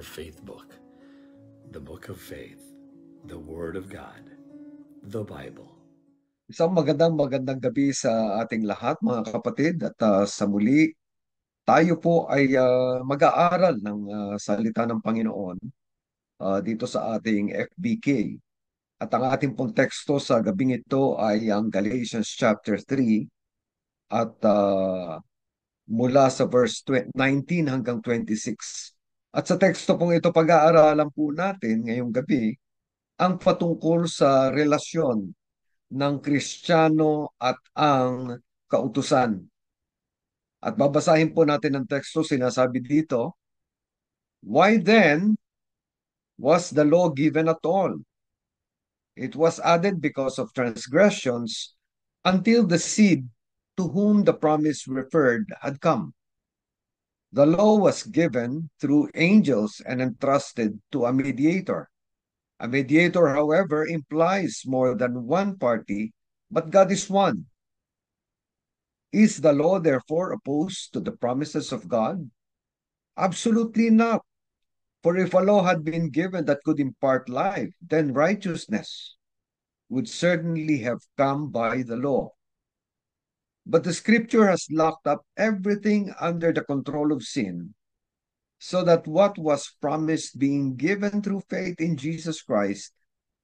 Faith book, the book of faith, the Word of God, the Bible. Isang magandang gabi sa ating lahat, mga kapatid. At sa muli, tayo po ay mag-aaral ng salita ng Panginoon dito sa ating FBK. At ang ating pong teksto sa gabing ito ay ang Galatians chapter 3 at mula sa verse 19 hanggang 26. At sa teksto pong ito, pag-aaralan po natin ngayong gabi ang patungkol sa relasyon ng Kristiyano at ang kautusan. At babasahin po natin ang teksto, sinasabi dito, "Why then was the law given at all? It was added because of transgressions until the seed to whom the promise referred had come. The law was given through angels and entrusted to a mediator. A mediator, however, implies more than one party, but God is one. Is the law therefore opposed to the promises of God? Absolutely not. For if a law had been given that could impart life, then righteousness would certainly have come by the law. But the scripture has locked up everything under the control of sin, so that what was promised being given through faith in Jesus Christ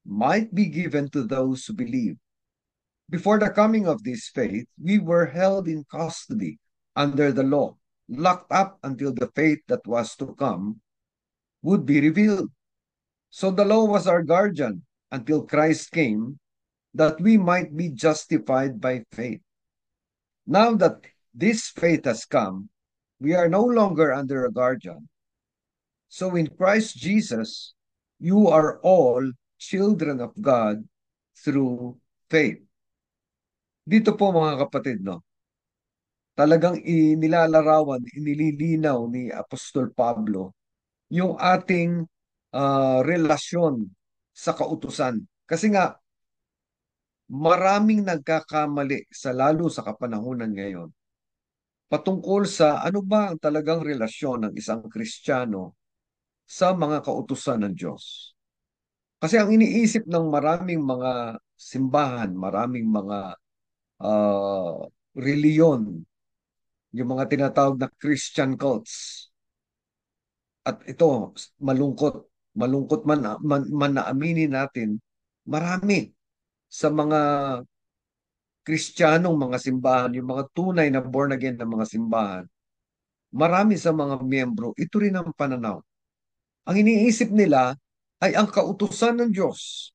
might be given to those who believe. Before the coming of this faith, we were held in custody under the law, locked up until the faith that was to come would be revealed. So the law was our guardian until Christ came, that we might be justified by faith. Now that this faith has come, we are no longer under a guardian. So in Christ Jesus, you are all children of God through faith." Dito po mga kapatid, no, talagang inilalarawan, inililinaw ni Apostol Pablo yung ating relasyon sa kautusan. Kasi nga, maraming nagkakamali lalo sa kapanahunan ngayon patungkol sa ano ba ang talagang relasyon ng isang Kristiyano sa mga kautusan ng Diyos. Kasi ang iniisip ng maraming mga simbahan, maraming mga uh, reliyon, yung mga tinatawag na Christian cults, at ito, malungkot, malungkot man na aminin natin, marami sa mga Kristiyanong mga simbahan, yung mga tunay na born again na mga simbahan, marami sa mga miyembro, ito rin ang pananaw. Ang iniisip nila ay ang kautusan ng Diyos,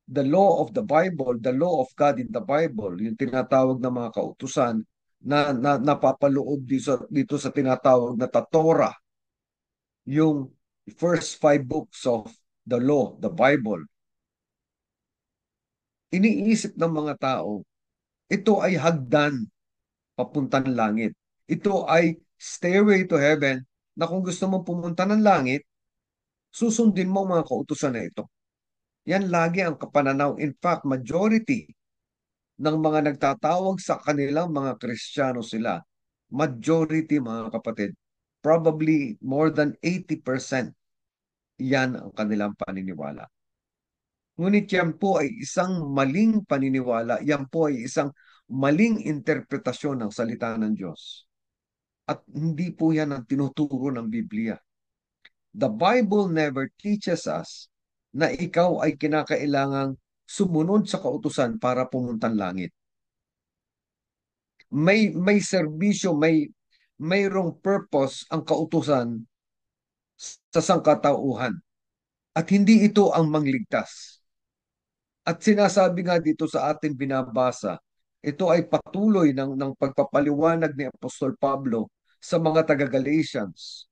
the law of the Bible, the law of God in the Bible, yung tinatawag na mga kautusan na napapaloob dito sa tinatawag na Torah, yung first 5 books of the law, the Bible. Iniisip ng mga tao, ito ay hagdan papuntang langit. Ito ay stairway to heaven na kung gusto mong pumunta ng langit, susundin mo mga kautusan na ito. Yan lagi ang kapananaw. In fact, majority ng mga nagtatawag sa kanilang mga Kristiyano sila, majority mga kapatid, probably more than 80%, yan ang kanilang paniniwala. Ngunit yan po ay isang maling paniniwala, yan po ay isang maling interpretasyon ng salita ng Diyos. At hindi po yan ang tinuturo ng Biblia. The Bible never teaches us na ikaw ay kinakailangang sumunod sa kautusan para pumuntang langit. May serbisyo, mayroong purpose ang kautusan sa sangkatauhan. At hindi ito ang mangligtas. At sinasabi nga dito sa ating binabasa, ito ay patuloy ng pagpapaliwanag ni Apostol Pablo sa mga taga-Galatians,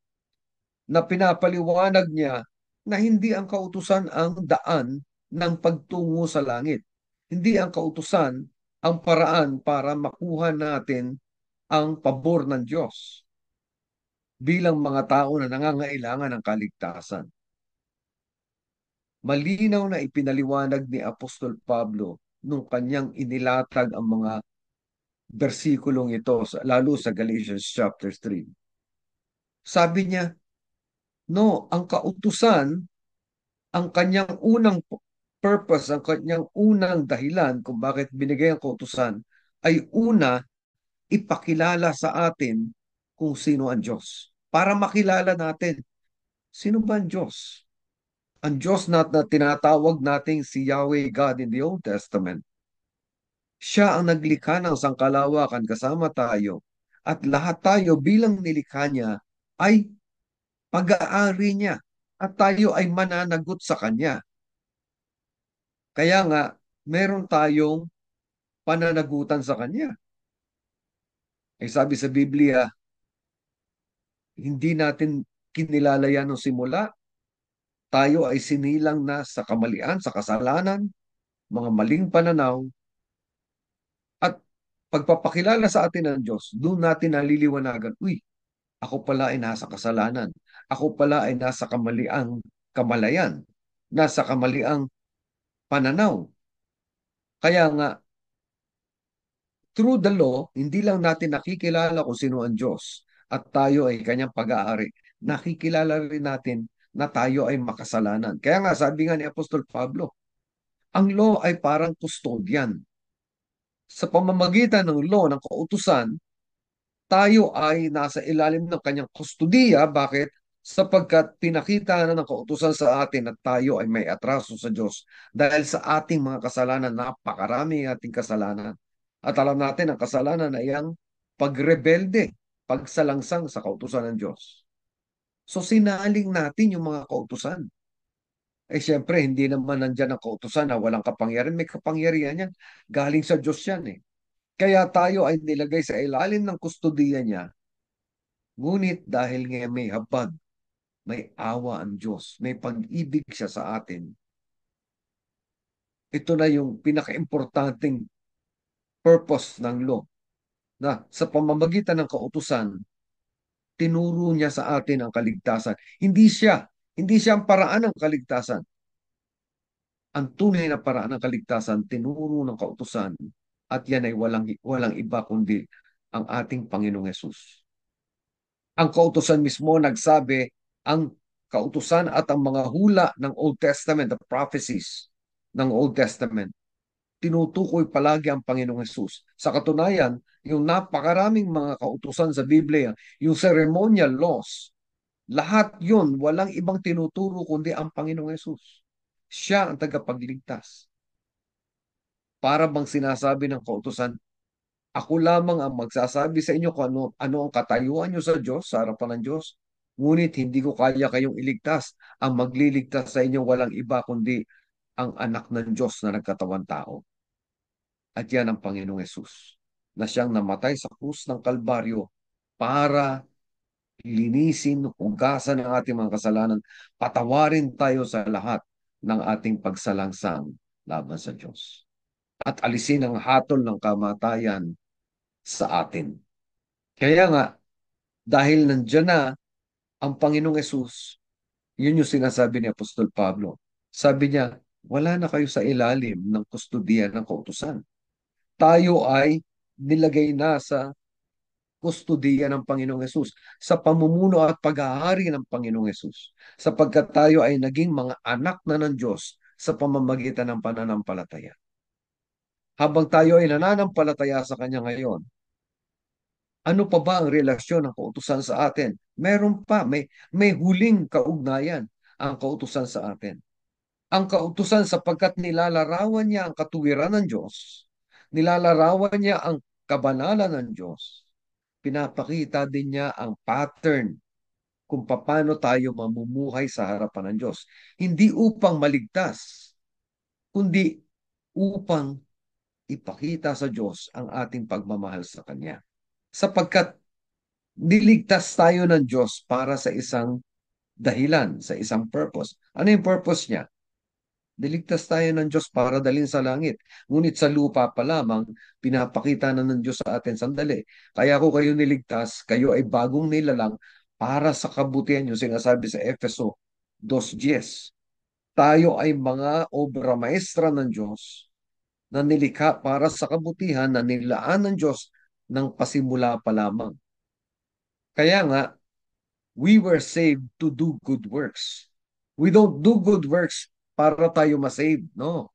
na pinapaliwanag niya na hindi ang kautusan ang daan ng pagtungo sa langit. Hindi ang kautusan ang paraan para makuha natin ang pabor ng Diyos bilang mga tao na nangangailangan ng kaligtasan. Malinaw na ipinaliwanag ni Apostol Pablo nung kanyang inilatag ang mga bersikulong ito, lalo sa Galatians chapter 3. Sabi niya, No, ang kautusan, ang kanyang unang purpose, ang kanyang unang dahilan kung bakit binigay ang kautusan ay una, ipakilala sa atin kung sino ang Diyos. Para makilala natin, sino ba ang Diyos? Ang Diyos na tinatawag nating si Yahweh God in the Old Testament. Siya ang naglikha ng sangkalawakan kasama tayo. At lahat tayo bilang nilikha niya ay pag-aari niya. At tayo ay mananagot sa Kanya. Kaya nga, meron tayong pananagutan sa Kanya. Ay sabi sa Biblia, hindi natin kinilala yan nung simula. Tayo ay sinilang na sa kamalian, sa kasalanan, mga maling pananaw, at pagpapakilala sa atin ng Diyos, doon natin naliliwanagan, uy, ako pala ay nasa kasalanan. Ako pala ay nasa kamalayan. Nasa kamaliang pananaw. Kaya nga, through the law, hindi lang natin nakikilala kung sino ang Diyos at tayo ay kanyang pag-aari. Nakikilala rin natin na tayo ay makasalanan. Kaya nga, sabi nga ni Apostol Pablo, ang law ay parang custodian. Sa pamamagitan ng law, ng kautusan, tayo ay nasa ilalim ng kanyang kustudiya. Bakit? Sapagkat pinakita na ng kautusan sa atin na tayo ay may atraso sa Diyos dahil sa ating mga kasalanan, napakarami ating kasalanan. At alam natin ang kasalanan ay ang pagrebelde, pagsalangsang sa kautusan ng Diyos. So sinaling natin yung mga kautusan. Eh siyempre, hindi naman nandyan ang kautusan na walang kapangyarihan. May kapangyarihan yan. Galing sa Diyos yan eh. Kaya tayo ay nilagay sa ilalim ng kustodiya niya. Ngunit dahil nga may habag, may awa ang Diyos, may pag-ibig siya sa atin. Ito na yung pinaka-importanting purpose ng law na sa pamamagitan ng kautusan, tinuro niya sa atin ang kaligtasan. Hindi siya ang paraan ng kaligtasan. Ang tunay na paraan ng kaligtasan, tinuro ng kautusan at yan ay walang iba kundi ang ating Panginoong Yesus. Ang kautusan mismo nagsabi, ang kautusan at ang mga hula ng Old Testament, the prophecies ng Old Testament, tinutukoy palagi ang Panginoong Yesus. Sa katunayan, yung napakaraming mga kautusan sa Biblia, yung ceremonial laws, lahat yun, walang ibang tinuturo kundi ang Panginoong Yesus. Siya ang tagapagligtas. Para bang sinasabi ng kautusan, ako lamang ang magsasabi sa inyo kung ano ang katayuan nyo sa Diyos, sa harapan ng Diyos. Ngunit hindi ko kaya kayong iligtas. Ang magliligtas sa inyo walang iba kundi ang anak ng Diyos na nagkatawan tao. At yan ang Panginoong Yesus na siyang namatay sa krus ng Kalbaryo para linisin, hugasan ang ating mga kasalanan, patawarin tayo sa lahat ng ating pagsalangsang laban sa Diyos. At alisin ang hatol ng kamatayan sa atin. Kaya nga, dahil nandiyan na ang Panginoong Yesus, yun yung sinasabi ni Apostol Pablo. Sabi niya, wala na kayo sa ilalim ng kustudiya ng kautusan. Tayo ay nilagay na sa kustudiya ng Panginoong Yesus, sa pamumuno at pag-aari ng Panginoong Yesus, sapagkat tayo ay naging mga anak na ng Diyos sa pamamagitan ng pananampalataya. Habang tayo ay nananampalataya sa Kanya ngayon, ano pa ba ang relasyon ng kautusan sa atin? Meron pa, may huling kaugnayan ang kautusan sa atin. Ang kautusan sapagkat nilalarawan niya ang katuwiran ng Diyos, nilalarawan niya ang kabanalan ng Diyos, pinapakita din niya ang pattern kung paano tayo mamumuhay sa harapan ng Diyos. Hindi upang maligtas, kundi upang ipakita sa Diyos ang ating pagmamahal sa Kanya. Sapagkat niligtas tayo ng Diyos para sa isang dahilan, sa isang purpose. Ano yung purpose niya? Niligtas tayo ng Diyos para dalhin sa langit. Ngunit sa lupa pa lamang, pinapakita na ng Diyos sa atin, sandali. Kaya ko kayo niligtas, kayo ay bagong nilalang para sa kabutihan yung sinasabi sa Efeso 2:10. Tayo ay mga obra maestra ng Diyos na nilikha para sa kabutihan na nilaan ng Diyos ng pasimula pa lamang. Kaya nga, We were saved to do good works. We don't do good works para tayo masave, no?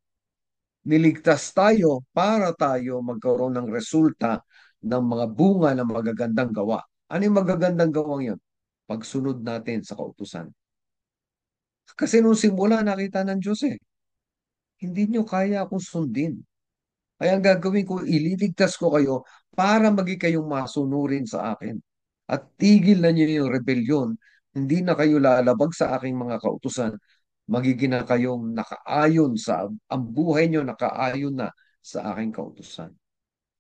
Niligtas tayo para tayo magkaroon ng resulta ng mga bunga ng magagandang gawa. Ano yung magagandang gawang yun? Pagsunod natin sa kautusan. Kasi nung simula nakita ng Diyos hindi nyo kaya akong sundin. Kaya ang gagawin ko, ililigtas ko kayo para maging kayong masunurin sa akin. At tigil na niyo yung rebelyon. Hindi na kayo lalabag sa aking mga kautusan. Magiging na kayong nakaayon ang buhay niyo nakaayon na sa aking kautusan.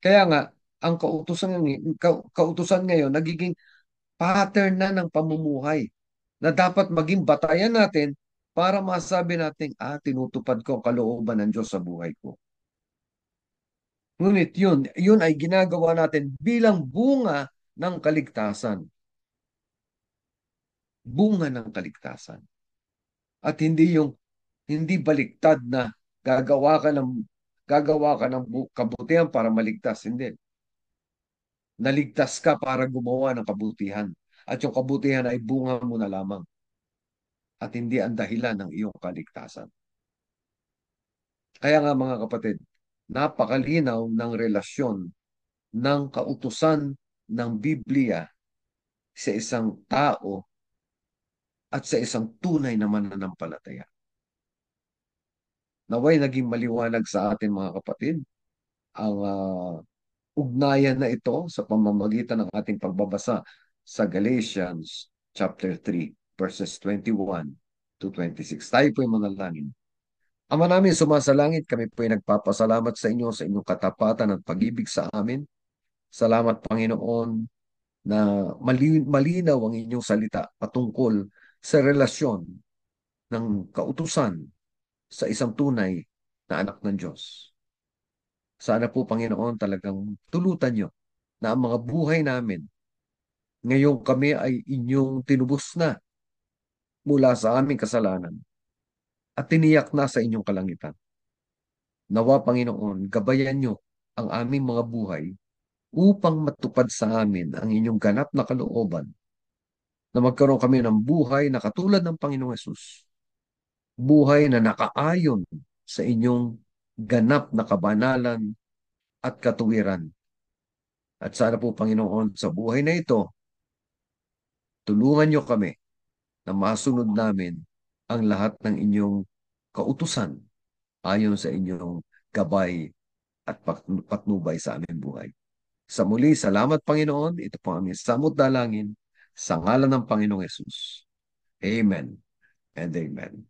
Kaya nga, ang kautusan ngayon, nagiging pattern na ng pamumuhay na dapat maging batayan natin para masabi natin, tinutupad ko ang kalooban ng Diyos sa buhay ko. Ngunit yun ay ginagawa natin bilang bunga ng kaligtasan. Bunga ng kaligtasan. At hindi baliktad na gagawa ka ng kabutihan para maligtas. Hindi. Naligtas ka para gumawa ng kabutihan. At yung kabutihan ay bunga mo na lamang. At hindi ang dahilan ng iyong kaligtasan. Kaya nga mga kapatid, napakalinaw ng relasyon ng kautusan ng Biblia sa isang tao at sa isang tunay na mananampalataya. Naway naging maliwanag sa atin mga kapatid ang ugnayan na ito sa pamamagitan ng ating pagbabasa sa Galatians chapter 3 verses 21 to 26. Tayo po'y manalangin. Ama namin sumasalangit, kami po'y nagpapasalamat sa inyo sa inyong katapatan at pag-ibig sa amin. Salamat Panginoon na malinaw ang inyong salita patungkol sa relasyon ng kautusan sa isang tunay na anak ng Diyos. Sana po, Panginoon, talagang tulutan nyo na ang mga buhay namin, ngayong kami ay inyong tinubos na mula sa aming kasalanan at tiniyak na sa inyong kalangitan. Nawa, Panginoon, gabayan nyo ang aming mga buhay upang matupad sa amin ang inyong ganap na kalooban na magkaroon kami ng buhay na katulad ng Panginoong Yesus. Buhay na nakaayon sa inyong ganap na kabanalan at katuwiran. At sana po, Panginoon, sa buhay na ito, tulungan niyo kami na masunod namin ang lahat ng inyong kautusan ayon sa inyong gabay at patnubay sa aming buhay. Sa muli, salamat Panginoon. Ito po ang aming samot dalangin sa ngalan ng Panginoong Yesus. Amen and amen.